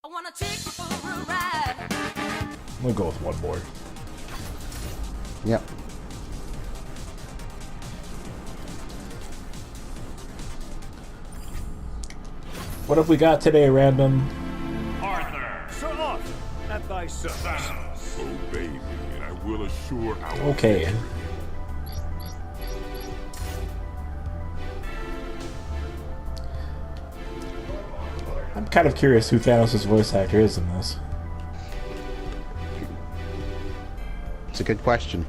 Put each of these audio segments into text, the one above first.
I wanna take you for a ride. We'll go with one more. Yep. What have we got today, random? Arthur, Sir Arthur, at thy service. Obey me, and I will assure our Okay. victory. I'm kind of curious who Thanos' voice actor is in this. It's a good question.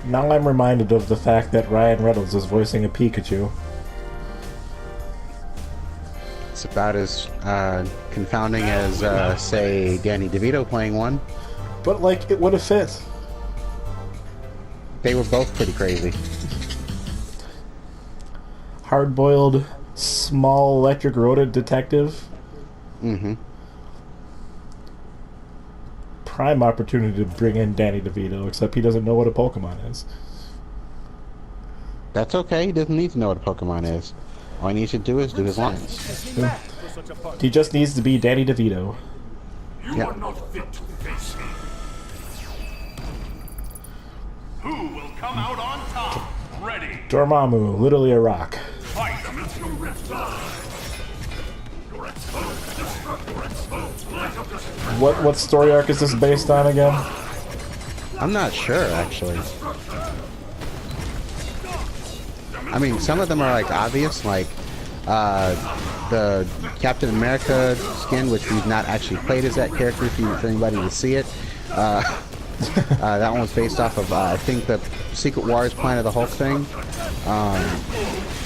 Now I'm reminded of the fact that Ryan Reynolds is voicing a Pikachu. It's about as confounding as, say, Danny DeVito playing one. But, like, it would have fit. They were both pretty crazy. Hard-boiled, small electric rodent detective. Mm-hmm. Prime opportunity to bring in Danny DeVito, except he doesn't know what a Pokemon is. That's okay. He doesn't need to know what a Pokemon is. All he needs to do is do his lines. He just needs to be Danny DeVito. You Yeah. are not fit to face me. Who will come out on top? Ready, Dormammu, literally a rock. fight! What story arc is this based on again? I'm not sure, actually. I mean, some of them are, like, obvious, like, the Captain America skin, which we've not actually played as that character for anybody to see it. That one was based off of, I think, the Secret Wars Planet of the Hulk thing.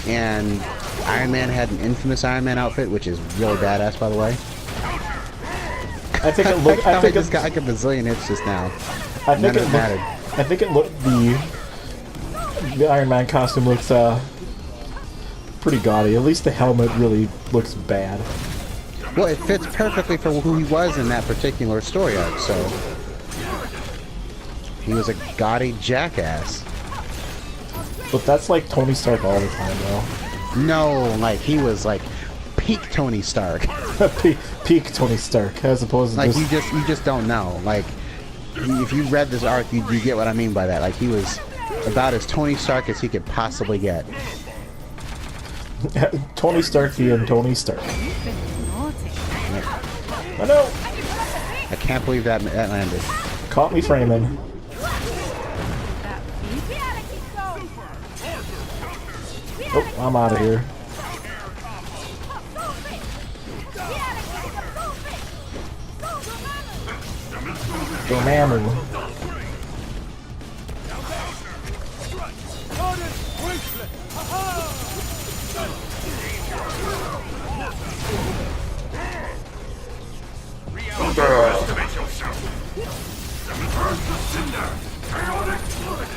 And Iron Man had an infamous Iron Man outfit, which is really badass, by the way. I think it looked. I think just it got like a bazillion hits just now. I think None it of it mattered. looked. I think it looked. The Iron Man costume looks pretty gaudy. At least the helmet really looks bad. Well, it fits perfectly for who he was in that particular story arc. So he was a gaudy jackass. But that's like Tony Stark all the time, though. No, like he was like peak Tony Stark. Peak Tony Stark, as opposed to Like just... you just don't know. Like if you read this arc, you get what I mean by that. Like he was about as Tony Stark as he could possibly get. Tony Stark being Tony Stark. I know. I can't believe that landed. Caught me framing. Oh, I'm out of here. Dormammu.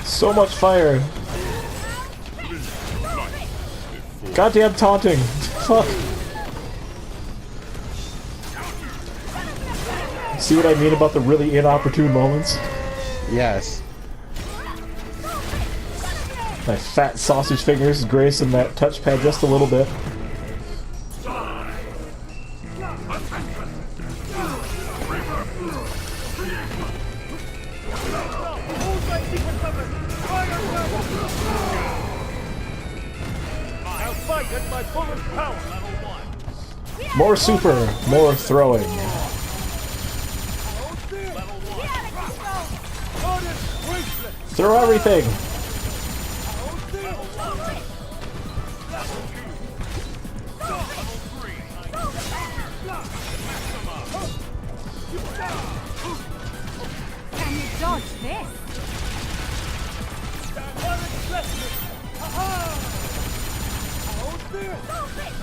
So much fire. Goddamn taunting. Fuck. See what I mean about the really inopportune moments? Yes. My fat sausage fingers gracing that touchpad just a little bit. I'll fight at my fullest power. More super, more throwing. Throw everything. Can you dodge this?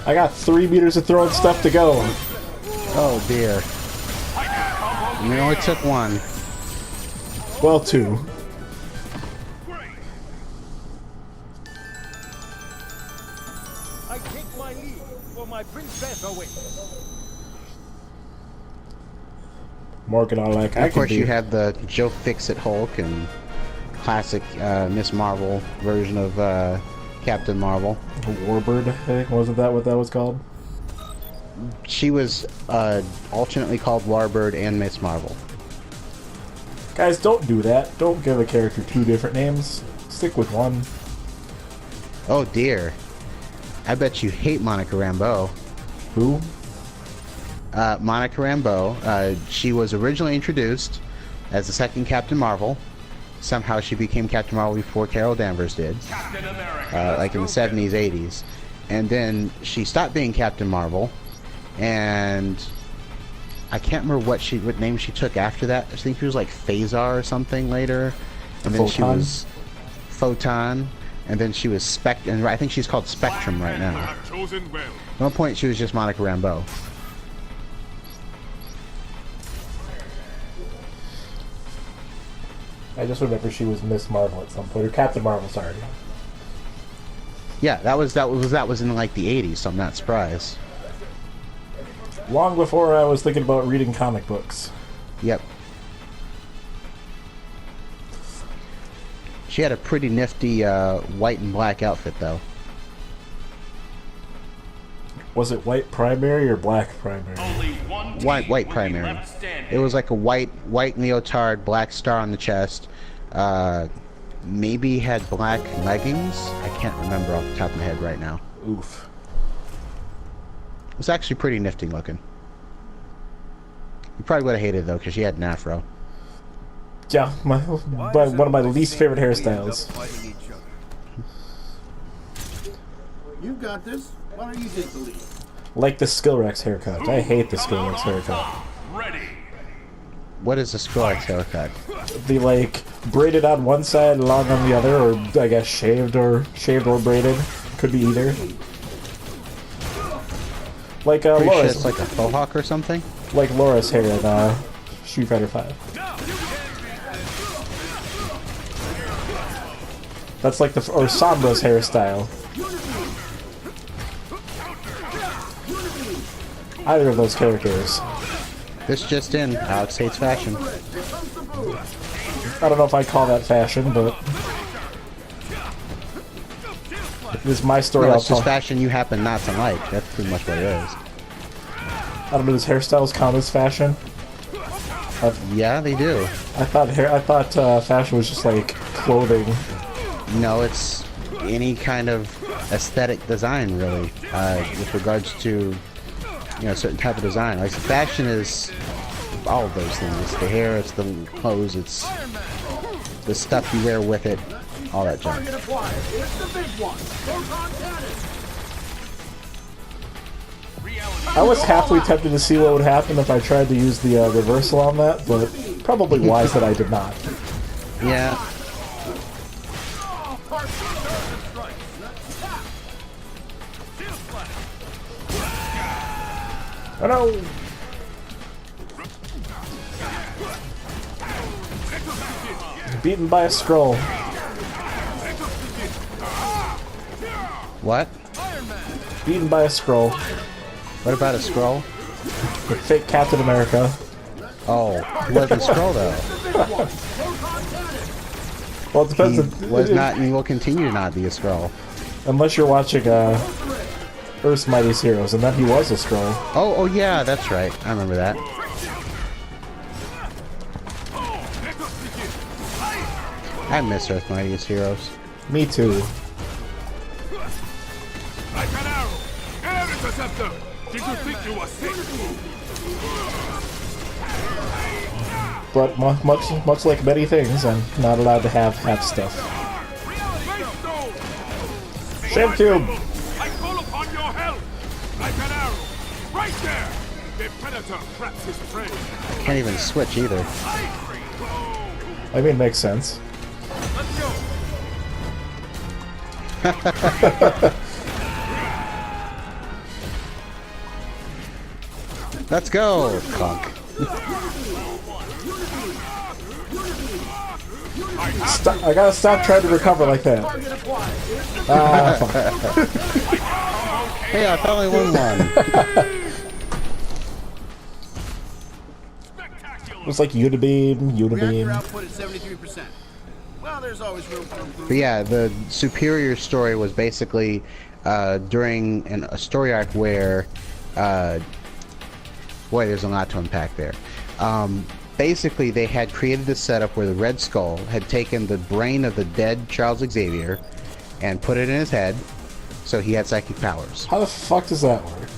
I got 3 meters of throwing stuff to go. Oh dear. You only took one. Well, 2. I take my leave, for my princess awaits. Morgan, I like. I Of course, could you be. had the Joe Fix-It Hulk and classic Miss Marvel version of Captain Marvel. Warbird, I think. Wasn't that what that was called? She was alternately called Warbird and Miss Marvel. Guys, don't do that. Don't give a character 2 different names. Stick with one. Oh dear. I bet you hate Monica Rambeau. Who? Monica Rambeau. She was originally introduced as the second Captain Marvel. Somehow she became Captain Marvel before Carol Danvers did. Like in the 70s, 80s. And then she stopped being Captain Marvel. And I can't remember what name she took after that. I think she was like Phasar or something later. And then she was Photon. And then she was and I think she's called Spectrum right now. At one point she was just Monica Rambeau. I just remember she was Miss Marvel at some point, or Captain Marvel, sorry. Yeah, that was in like the 80s, so I'm not surprised. Long before I was thinking about reading comic books. Yep. She had a pretty nifty white and black outfit, though. Was it white primary or black primary? White primary. It was like a white leotard, black star on the chest. Maybe had black leggings. I can't remember off the top of my head right now. Oof. It was actually pretty nifty looking. You probably would have hated it though, because she had an afro. Yeah, one of my least favorite hairstyles. You got this. Why don't you take the lead? Like the Skillrex haircut. I hate the Skillrex haircut. What is a Skrillex haircut? The like braided on one side, long on the other, or I guess shaved or braided. Could be either. Like Pretty sure Laura's, it's like a faux hawk or something. like Laura's hair in Street Fighter 5. That's like or Sombra's hairstyle. Either of those characters. This just in, Alex hates fashion. I don't know if I call that fashion, but this is my story. No, I'll it's just tell. fashion you happen not to like. That's pretty much what it is. I don't know. Does hairstyles count as fashion? Yeah, they do. I thought fashion was just like clothing. No, it's any kind of aesthetic design, really, with regards to a certain type of design. Like fashion is all of those things. It's the hair, it's the clothes, it's the stuff you wear with it, all that junk. I was halfway tempted to see what would happen if I tried to use the reversal on that, but probably wise that I did not. Yeah. Oh no! Beaten by a scroll. What? Beaten by a scroll. What about a scroll? With fake Captain America. Oh, he wasn't a scroll though. Well, it depends. He was not, and he will continue to not be a scroll. Unless you're watching Earth's Mightiest Heroes, and then he was a scroll. Oh yeah, that's right. I remember that. I miss Earth's Mightiest Heroes. Me too. Like an arrow! Air interceptor! Did you think you were safe? But much like many things, I'm not allowed to have half stuff. Shame Cube! I call upon your help! Like an arrow! Right there! The predator traps his prey! Can't even switch either. I mean, it makes sense. Let's go! Let's go, Clunk. I gotta stop trying to recover like that. Ah, fuck. Hey, I finally won one. It was like Unibeam. Reactor output at 73%. Well, there's always room for improvement. But yeah, the Superior story was basically during a story arc where, boy, there's a lot to unpack there. Basically, they had created this setup where the Red Skull had taken the brain of the dead Charles Xavier and put it in his head, so he had psychic powers. How the fuck does that work?